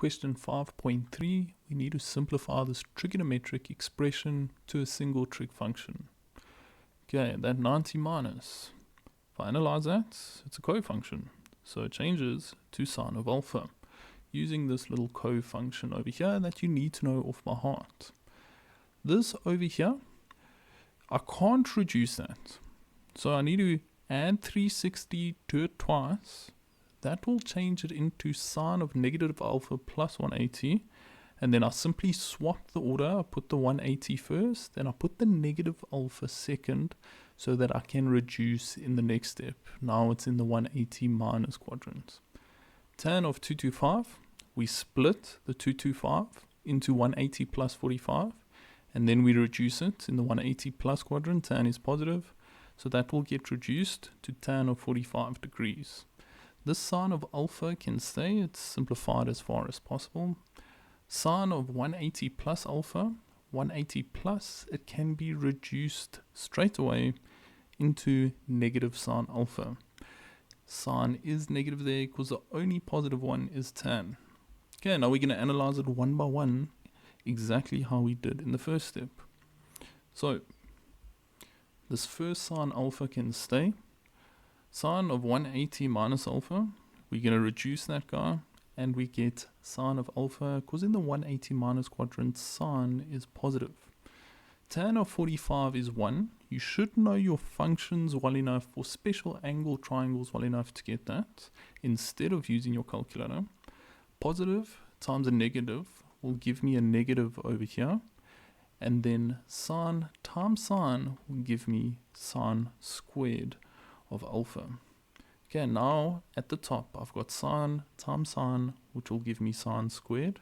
question 5.3, we need to simplify this trigonometric expression to a single trig function. Okay, that 90 minus, if I analyze that, it's a co-function. So it changes to sine of alpha, using this little co-function over here that you need to know off by heart. This over here, I can't reduce that. So I need to add 360 to it twice. That will change it into sine of negative alpha plus 180. And then I simply swap the order. I put the 180 first, then I put the negative alpha second, so that I can reduce in the next step. Now it's in the 180 minus quadrant. Tan of 225, we split the 225 into 180 plus 45, and then we reduce it in the 180 plus quadrant. Tan is positive, so that will get reduced to tan of 45 degrees. This sine of alpha can stay, it's simplified as far as possible. Sine of 180 plus alpha, 180 plus, it can be reduced straight away into negative sine alpha. Sine is negative there because the only positive one is tan. Okay, now we're going to analyze it one by one, exactly how we did in the first step. So, this first sine alpha can stay. Sine of 180 minus alpha, we're going to reduce that guy, and we get sine of alpha, because in the 180 minus quadrant, sine is positive. Tan of 45 is 1. You should know your functions well enough for special angle triangles well enough to get that, instead of using your calculator. Positive times a negative will give me a negative over here, and then sine times sine will give me sine squared of alpha. Okay, now at the top I've got sine times sine, which will give me sine squared,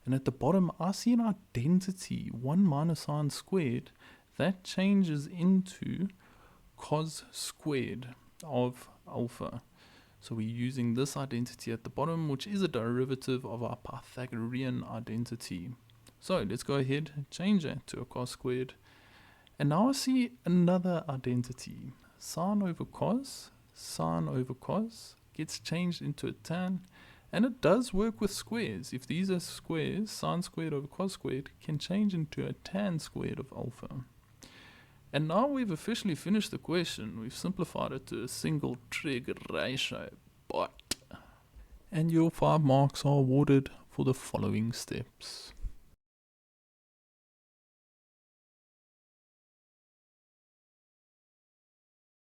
and at the bottom I see an identity, 1 minus sine squared, that changes into cos squared of alpha. So we're using this identity at the bottom, which is a derivative of our Pythagorean identity. So let's go ahead and change that to a cos squared, and now I see another identity. Sine over cos gets changed into a tan, and it does work with squares. If these are squares, sine squared over cos squared can change into a tan squared of alpha. And now we've officially finished the question. We've simplified it to a single trig ratio. And your 5 marks are awarded for the following steps.